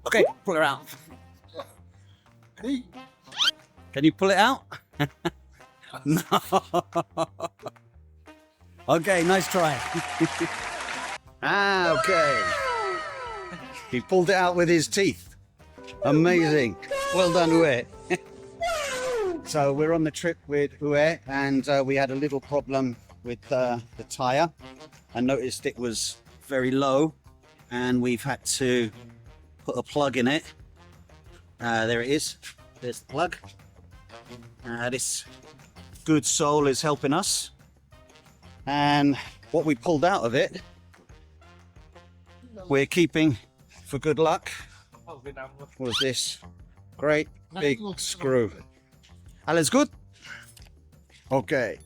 Okay, pull her out. Can you pull it out? No. Okay, nice try. Okay. He pulled it out with his teeth. Amazing. Well done, Uwe. So we're on the trip with Uwe, and we had a little problem with the tire. I noticed it was very low, and we've had to put a plug in it. There it is. There's the plug. This good soul is helping us. And what we pulled out of it, we're keeping for good luck, was this great big screw. Alles gut? Okay.